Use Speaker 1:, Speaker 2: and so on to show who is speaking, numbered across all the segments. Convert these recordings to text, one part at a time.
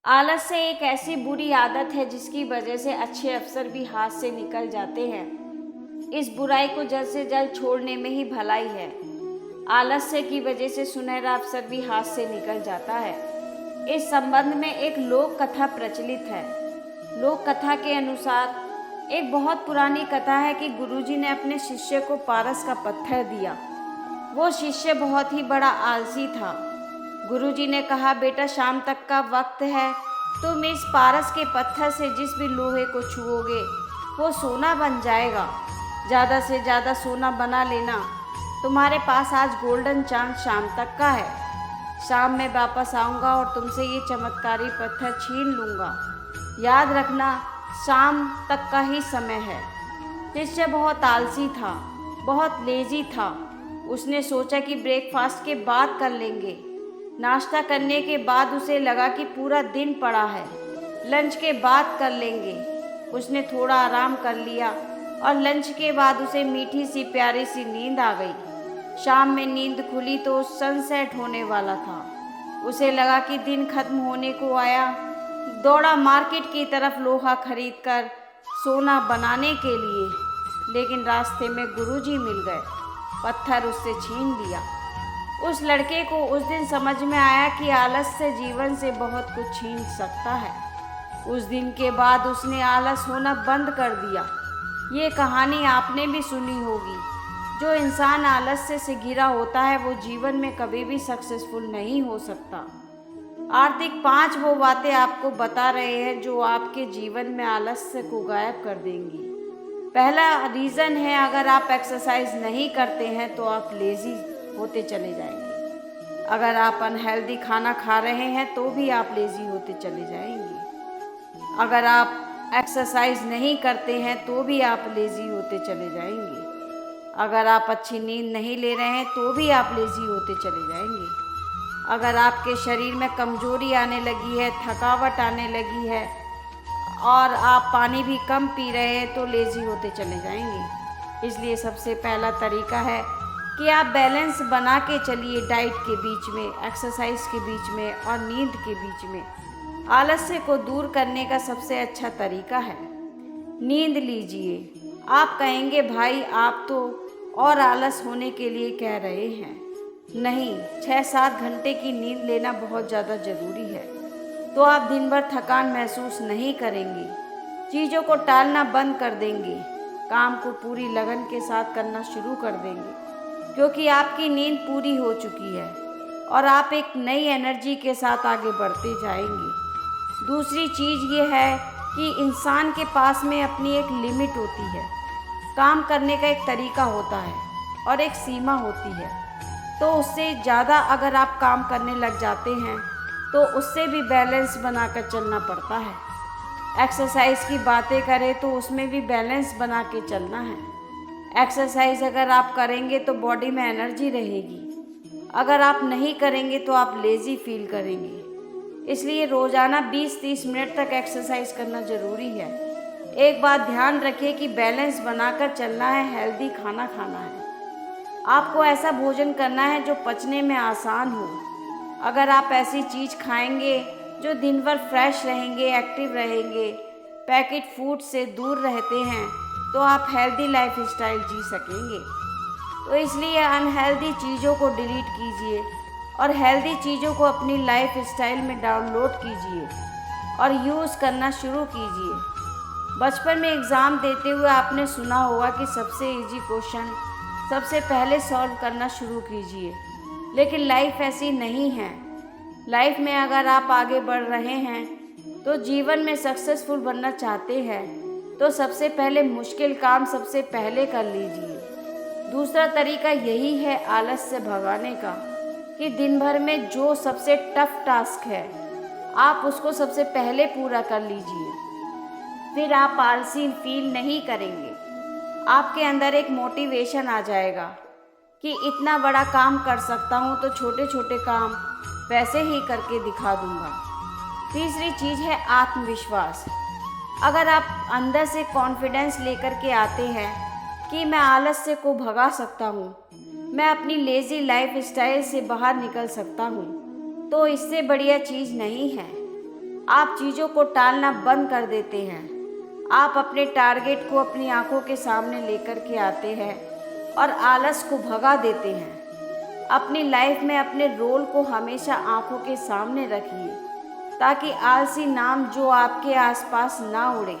Speaker 1: आलस से एक ऐसी बुरी आदत है जिसकी वजह से अच्छे अवसर भी हाथ से निकल जाते हैं। इस बुराई को जल्द से जल्द छोड़ने में ही भलाई है। आलस्य की वजह से सुनहरा अवसर भी हाथ से निकल जाता है। इस संबंध में एक लोक कथा प्रचलित है। लोक कथा के अनुसार एक बहुत पुरानी कथा है कि गुरुजी ने अपने शिष्य को पारस का पत्थर दिया। वो शिष्य बहुत ही बड़ा आलसी था। गुरुजी ने कहा, बेटा शाम तक का वक्त है, तुम इस पारस के पत्थर से जिस भी लोहे को छुओगे वो सोना बन जाएगा। ज़्यादा से ज़्यादा सोना बना लेना। तुम्हारे पास आज गोल्डन चांस शाम तक का है। शाम में वापस आऊँगा और तुमसे ये चमत्कारी पत्थर छीन लूँगा। याद रखना, शाम तक का ही समय है। शिष्य बहुत आलसी था, बहुत लेजी था। उसने सोचा कि ब्रेकफास्ट के बाद कर लेंगे। नाश्ता करने के बाद उसे लगा कि पूरा दिन पड़ा है, लंच के बाद कर लेंगे। उसने थोड़ा आराम कर लिया और लंच के बाद उसे मीठी सी प्यारी सी नींद आ गई। शाम में नींद खुली तो सनसेट होने वाला था। उसे लगा कि दिन खत्म होने को आया। दौड़ा मार्केट की तरफ लोहा खरीद कर सोना बनाने के लिए, लेकिन रास्ते में गुरुजी मिल गए। पत्थर उससे छीन लिया। उस लड़के को उस दिन समझ में आया कि आलस से जीवन से बहुत कुछ छीन सकता है। उस दिन के बाद उसने आलस होना बंद कर दिया। ये कहानी आपने भी सुनी होगी। जो इंसान आलस्य से घिरा होता है वो जीवन में कभी भी सक्सेसफुल नहीं हो सकता। आर्थिक 5 वो बातें आपको बता रहे हैं जो आपके जीवन में आलस्य को गायब कर देंगी। पहला रीज़न है, अगर आप एक्सरसाइज नहीं करते हैं तो आप लेज़ी होते चले जाएंगे। अगर आप अनहेल्दी खाना खा रहे हैं तो भी आप लेज़ी होते चले जाएंगे। अगर आप एक्सरसाइज नहीं करते हैं तो भी आप लेज़ी होते चले जाएंगे। अगर आप अच्छी नींद नहीं ले रहे हैं तो भी आप लेज़ी होते चले जाएंगे। अगर आपके शरीर में कमजोरी आने लगी है, थकावट आने लगी है और आप पानी भी कम पी रहे हैं तो लेज़ी होते चले जाएंगे। इसलिए सबसे पहला तरीका है कि आप बैलेंस बना के चलिए डाइट के बीच में, एक्सरसाइज के बीच में और नींद के बीच में। आलस्य को दूर करने का सबसे अच्छा तरीका है नींद लीजिए। आप कहेंगे, भाई आप तो और आलस होने के लिए कह रहे हैं। नहीं, 6-7 घंटे की नींद लेना बहुत ज़्यादा ज़रूरी है। तो आप दिन भर थकान महसूस नहीं करेंगे, चीज़ों को टालना बंद कर देंगे, काम को पूरी लगन के साथ करना शुरू कर देंगे, क्योंकि आपकी नींद पूरी हो चुकी है और आप एक नई एनर्जी के साथ आगे बढ़ते जाएंगे। दूसरी चीज़ ये है कि इंसान के पास में अपनी एक लिमिट होती है। काम करने का एक तरीका होता है और एक सीमा होती है। तो उससे ज़्यादा अगर आप काम करने लग जाते हैं तो उससे भी बैलेंस बनाकर चलना पड़ता है। एक्सरसाइज की बातें करें तो उसमें भी बैलेंस बना के चलना है। एक्सरसाइज अगर आप करेंगे तो बॉडी में एनर्जी रहेगी। अगर आप नहीं करेंगे तो आप लेज़ी फील करेंगे। इसलिए रोज़ाना 20-30 मिनट तक एक्सरसाइज करना ज़रूरी है। एक बात ध्यान रखिए कि बैलेंस बनाकर चलना है, हेल्दी खाना खाना है। आपको ऐसा भोजन करना है जो पचने में आसान हो। अगर आप ऐसी चीज़ खाएंगे जो दिन भर फ्रेश रहेंगे, एक्टिव रहेंगे, पैकेट फूड से दूर रहते हैं, तो आप हेल्दी लाइफ स्टाइल जी सकेंगे। तो इसलिए अनहेल्दी चीज़ों को डिलीट कीजिए और हेल्दी चीज़ों को अपनी लाइफ स्टाइल में डाउनलोड कीजिए और यूज़ करना शुरू कीजिए। बचपन में एग्ज़ाम देते हुए आपने सुना होगा कि सबसे इजी क्वेश्चन सबसे पहले सॉल्व करना शुरू कीजिए, लेकिन लाइफ ऐसी नहीं है। लाइफ में अगर आप आगे बढ़ रहे हैं तो जीवन में सक्सेसफुल बनना चाहते हैं तो सबसे पहले मुश्किल काम सबसे पहले कर लीजिए। दूसरा तरीका यही है आलस से भगाने का कि दिन भर में जो सबसे टफ टास्क है आप उसको सबसे पहले पूरा कर लीजिए। फिर आप आलसी फील नहीं करेंगे। आपके अंदर एक मोटिवेशन आ जाएगा कि इतना बड़ा काम कर सकता हूँ तो छोटे छोटे काम वैसे ही करके दिखा दूँगा। तीसरी चीज़ है आत्मविश्वास। अगर आप अंदर से कॉन्फिडेंस लेकर के आते हैं कि मैं आलस्य को भगा सकता हूँ, मैं अपनी लेज़ी लाइफ स्टाइल से बाहर निकल सकता हूँ, तो इससे बढ़िया चीज़ नहीं है। आप चीज़ों को टालना बंद कर देते हैं। आप अपने टारगेट को अपनी आंखों के सामने लेकर के आते हैं और आलस को भगा देते हैं। अपनी लाइफ में अपने रोल को हमेशा आंखों के सामने रखिए ताकि आलसी नाम जो आपके आसपास ना उड़े।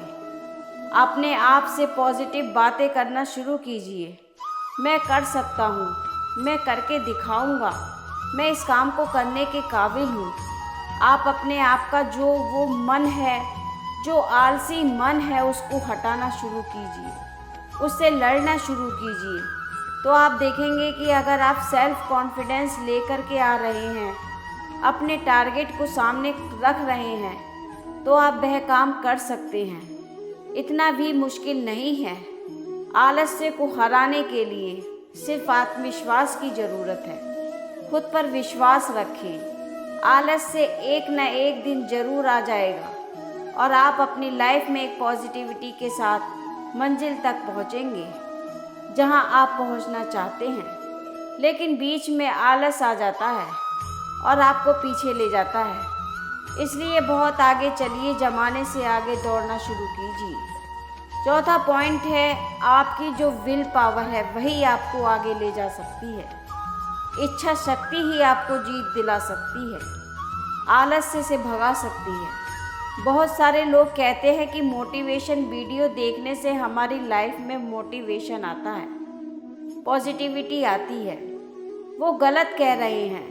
Speaker 1: अपने आप से पॉजिटिव बातें करना शुरू कीजिए। मैं कर सकता हूँ, मैं करके दिखाऊंगा, मैं इस काम को करने के काबिल हूँ। आप अपने आप का जो वो मन है, जो आलसी मन है, उसको हटाना शुरू कीजिए, उससे लड़ना शुरू कीजिए। तो आप देखेंगे कि अगर आप सेल्फ कॉन्फिडेंस लेकर के आ रहे हैं, अपने टारगेट को सामने रख रहे हैं, तो आप वह काम कर सकते हैं। इतना भी मुश्किल नहीं है। आलस्य को हराने के लिए सिर्फ आत्मविश्वास की ज़रूरत है। खुद पर विश्वास रखें। आलस्य एक न एक दिन ज़रूर आ जाएगा और आप अपनी लाइफ में एक पॉजिटिविटी के साथ मंजिल तक पहुँचेंगे जहाँ आप पहुँचना चाहते हैं। लेकिन बीच में आलस आ जाता है और आपको पीछे ले जाता है। इसलिए बहुत आगे चलिए, ज़माने से आगे दौड़ना शुरू कीजिए। चौथा पॉइंट है, आपकी जो विल पावर है वही आपको आगे ले जा सकती है। इच्छा शक्ति ही आपको जीत दिला सकती है, आलस्य से भगा सकती है। बहुत सारे लोग कहते हैं कि मोटिवेशन वीडियो देखने से हमारी लाइफ में मोटिवेशन आता है, पॉजिटिविटी आती है। वो गलत कह रहे हैं।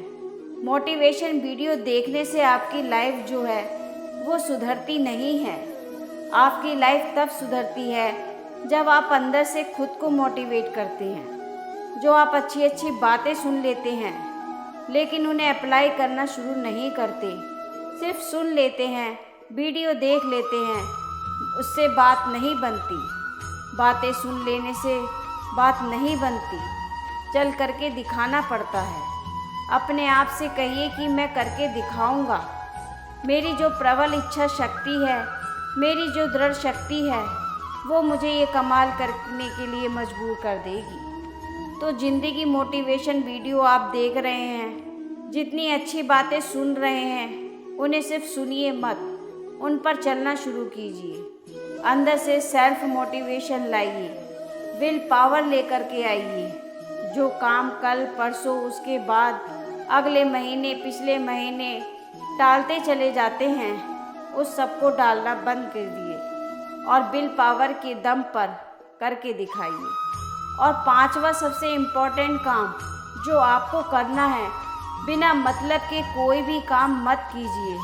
Speaker 1: मोटिवेशन वीडियो देखने से आपकी लाइफ जो है वो सुधरती नहीं है। आपकी लाइफ तब सुधरती है जब आप अंदर से खुद को मोटिवेट करते हैं। जो आप अच्छी अच्छी बातें सुन लेते हैं लेकिन उन्हें अप्लाई करना शुरू नहीं करते, सिर्फ सुन लेते हैं, वीडियो देख लेते हैं, उससे बात नहीं बनती। बातें सुन लेने से बात नहीं बनती, चल करके दिखाना पड़ता है। अपने आप से कहिए कि मैं करके दिखाऊंगा। मेरी जो प्रबल इच्छा शक्ति है, मेरी जो दृढ़ शक्ति है, वो मुझे ये कमाल करने के लिए मजबूर कर देगी। तो ज़िंदगी मोटिवेशन वीडियो आप देख रहे हैं, जितनी अच्छी बातें सुन रहे हैं, उन्हें सिर्फ सुनिए मत, उन पर चलना शुरू कीजिए। अंदर से सेल्फ मोटिवेशन लाइए, विल पावर लेकर के आइए। जो काम कल परसों उसके बाद अगले महीने पिछले महीने टालते चले जाते हैं, उस सबको डालना बंद कर दिए और विल पावर के दम पर करके दिखाइए। और पांचवा सबसे इम्पोर्टेंट काम जो आपको करना है, बिना मतलब के कोई भी काम मत कीजिए।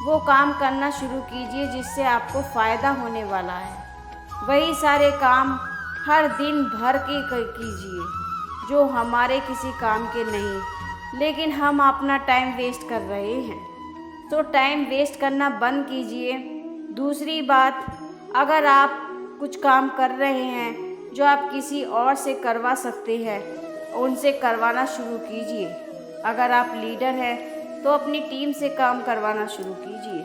Speaker 1: वो काम करना शुरू कीजिए जिससे आपको फ़ायदा होने वाला है। वही सारे काम हर दिन भर के कीजिए जो हमारे किसी काम के नहीं, लेकिन हम अपना टाइम वेस्ट कर रहे हैं। तो टाइम वेस्ट करना बंद कीजिए। दूसरी बात, अगर आप कुछ काम कर रहे हैं जो आप किसी और से करवा सकते हैं, उनसे करवाना शुरू कीजिए। अगर आप लीडर हैं तो अपनी टीम से काम करवाना शुरू कीजिए।